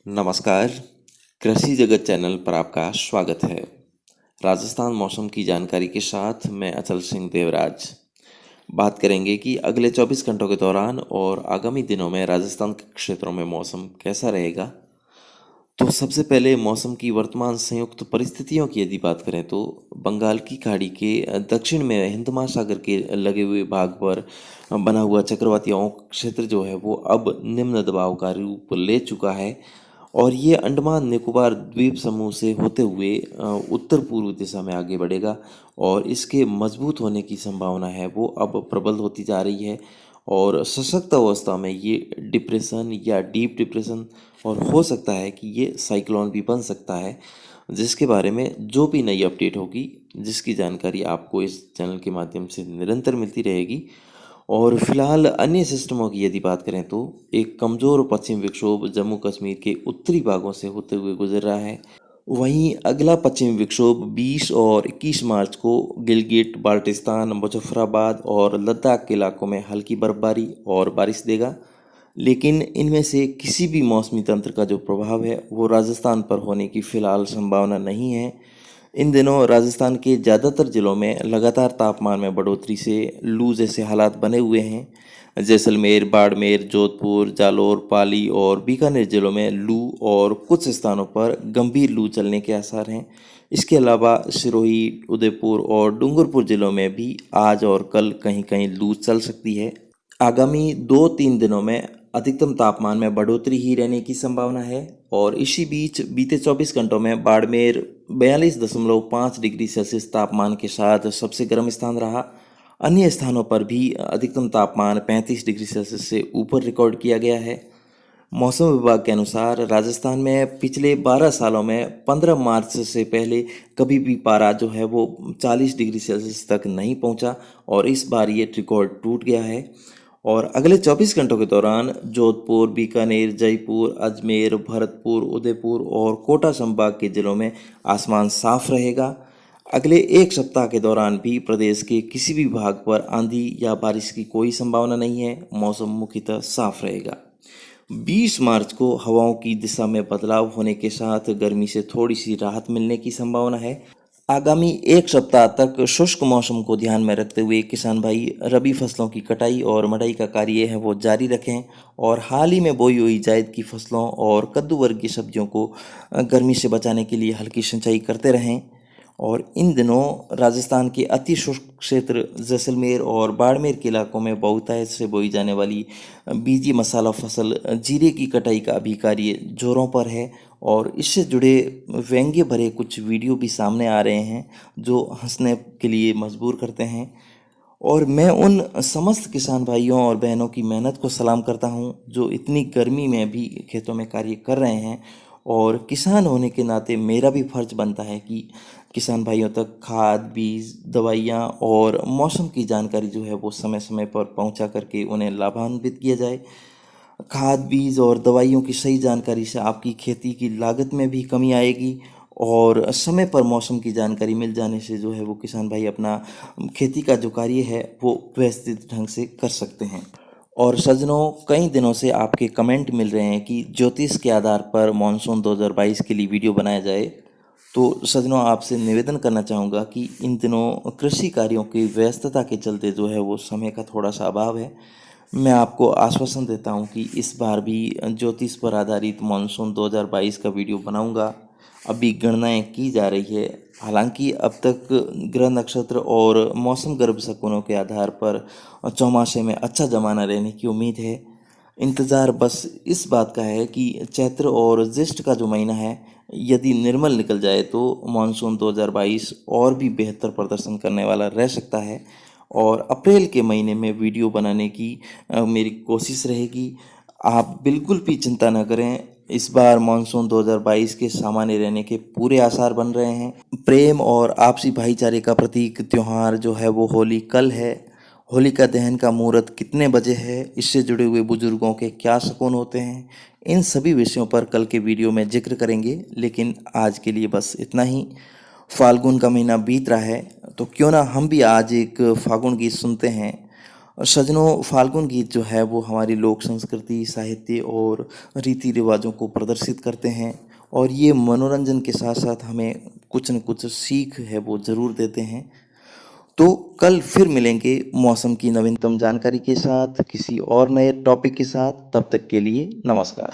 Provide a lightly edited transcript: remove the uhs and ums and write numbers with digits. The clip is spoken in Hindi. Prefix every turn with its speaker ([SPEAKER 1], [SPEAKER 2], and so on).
[SPEAKER 1] नमस्कार, कृषि जगत चैनल पर आपका स्वागत है। राजस्थान मौसम की जानकारी के साथ मैं अचल सिंह देवराज। बात करेंगे कि अगले 24 घंटों के दौरान और आगामी दिनों में राजस्थान के क्षेत्रों में मौसम कैसा रहेगा। तो सबसे पहले मौसम की वर्तमान संयुक्त परिस्थितियों की यदि बात करें तो बंगाल की खाड़ी के दक्षिण में हिंद महासागर के लगे हुए भाग पर बना हुआ चक्रवाती क्षेत्र जो है वो अब निम्न दबाव का रूप ले चुका है और ये अंडमान निकोबार द्वीप समूह से होते हुए उत्तर पूर्व दिशा में आगे बढ़ेगा और इसके मजबूत होने की संभावना है वो अब प्रबल होती जा रही है और सशक्त अवस्था में ये डिप्रेशन या डीप डिप्रेशन और हो सकता है कि ये साइक्लोन भी बन सकता है, जिसके बारे में जो भी नई अपडेट होगी जिसकी जानकारी आपको इस चैनल के माध्यम से निरंतर मिलती रहेगी। और फिलहाल अन्य सिस्टमों की यदि बात करें तो एक कमज़ोर पश्चिम विक्षोभ जम्मू कश्मीर के उत्तरी भागों से होते हुए गुजर रहा है। वहीं अगला पश्चिमी विक्षोभ 20 और 21 मार्च को गिलगिट बाल्टिस्तान मुजफ्फराबाद और लद्दाख के इलाकों में हल्की बर्फबारी और बारिश देगा, लेकिन इनमें से किसी भी मौसमी तंत्र का जो प्रभाव है वो राजस्थान पर होने की फिलहाल संभावना नहीं है। इन दिनों राजस्थान के ज़्यादातर जिलों में लगातार तापमान में बढ़ोतरी से लू जैसे हालात बने हुए हैं। जैसलमेर, बाड़मेर, जोधपुर, जालौर, पाली और बीकानेर जिलों में लू और कुछ स्थानों पर गंभीर लू चलने के आसार हैं। इसके अलावा सिरोही, उदयपुर और डूंगरपुर जिलों में भी आज और कल कहीं कहीं लू चल सकती है। आगामी 2-3 दिनों में अधिकतम तापमान में बढ़ोतरी ही रहने की संभावना है और इसी बीच बीते 24 घंटों में बाड़मेर 42.5 डिग्री सेल्सियस तापमान के साथ सबसे गर्म स्थान रहा। अन्य स्थानों पर भी अधिकतम तापमान 35 डिग्री सेल्सियस से ऊपर रिकॉर्ड किया गया है। मौसम विभाग के अनुसार राजस्थान में पिछले 12 सालों में 15 मार्च से पहले कभी भी पारा जो है वो 40 डिग्री सेल्सियस तक नहीं पहुंचा और इस बार ये रिकॉर्ड टूट गया है। और अगले 24 घंटों के दौरान जोधपुर, बीकानेर, जयपुर, अजमेर, भरतपुर, उदयपुर और कोटा संभाग के जिलों में आसमान साफ रहेगा। अगले एक सप्ताह के दौरान भी प्रदेश के किसी भी भाग पर आंधी या बारिश की कोई संभावना नहीं है। मौसम मुख्यतः साफ रहेगा। 20 मार्च को हवाओं की दिशा में बदलाव होने के साथ गर्मी से थोड़ी सी राहत मिलने की संभावना है। आगामी एक सप्ताह तक शुष्क मौसम को ध्यान में रखते हुए किसान भाई रबी फसलों की कटाई और मड़ाई का कार्य है वो जारी रखें और हाल ही में बोई हुई जायद की फसलों और कद्दू वर्ग की सब्जियों को गर्मी से बचाने के लिए हल्की सिंचाई करते रहें। और इन दिनों राजस्थान के अति शुष्क क्षेत्र जैसलमेर और बाड़मेर के इलाकों में बहुतायत से बोई जाने वाली बीजी मसाला फसल जीरे की कटाई का भी कार्य जोरों पर है और इससे जुड़े व्यंग्य भरे कुछ वीडियो भी सामने आ रहे हैं जो हंसने के लिए मजबूर करते हैं। और मैं उन समस्त किसान भाइयों और बहनों की मेहनत को सलाम करता हूं जो इतनी गर्मी में भी खेतों में कार्य कर रहे हैं और किसान होने के नाते मेरा भी फर्ज बनता है कि किसान भाइयों तक खाद, बीज, दवाइयाँ और मौसम की जानकारी जो है वो समय समय पर पहुंचा करके उन्हें लाभान्वित किया जाए। खाद, बीज और दवाइयों की सही जानकारी से आपकी खेती की लागत में भी कमी आएगी और समय पर मौसम की जानकारी मिल जाने से जो है वो किसान भाई अपना खेती का जो कार्य है वो व्यवस्थित ढंग से कर सकते हैं। और सज्जनों, कई दिनों से आपके कमेंट मिल रहे हैं कि ज्योतिष के आधार पर मानसून 2022 के लिए वीडियो बनाया जाए। तो सज्जनों, आपसे निवेदन करना चाहूँगा कि इन दिनों कृषि कार्यों की व्यस्तता के चलते जो है वो समय का थोड़ा सा अभाव है। मैं आपको आश्वासन देता हूँ कि इस बार भी ज्योतिष पर आधारित मानसून 2022 का वीडियो बनाऊँगा। अभी गणनाएं की जा रही है, हालांकि अब तक ग्रह नक्षत्र और मौसम गर्भ शकुनों के आधार पर चौमासे में अच्छा जमाना रहने की उम्मीद है। इंतज़ार बस इस बात का है कि चैत्र और ज्येष्ठ का जो महीना है यदि निर्मल निकल जाए तो मानसून 2022 और भी बेहतर प्रदर्शन करने वाला रह सकता है और अप्रैल के महीने में वीडियो बनाने की मेरी कोशिश रहेगी। आप बिल्कुल भी चिंता न करें, इस बार मानसून 2022 के सामान्य रहने के पूरे आसार बन रहे हैं। प्रेम और आपसी भाईचारे का प्रतीक त्यौहार जो है वो होली कल है। होलिका दहन का मुहूर्त कितने बजे है, इससे जुड़े हुए बुजुर्गों के क्या शगुन होते हैं, इन सभी विषयों पर कल के वीडियो में जिक्र करेंगे। लेकिन आज के लिए बस इतना ही। फाल्गुन का महीना बीत रहा है तो क्यों ना हम भी आज एक फागुन गीत सुनते हैं। और सजनों, फाल्गुन गीत जो है वो हमारी लोक संस्कृति, साहित्य और रीति रिवाजों को प्रदर्शित करते हैं, और ये मनोरंजन के साथ साथ हमें कुछ न कुछ सीख है वो ज़रूर देते हैं। तो कल फिर मिलेंगे मौसम की नवीनतम जानकारी के साथ, किसी और नए टॉपिक के साथ। तब तक के लिए नमस्कार।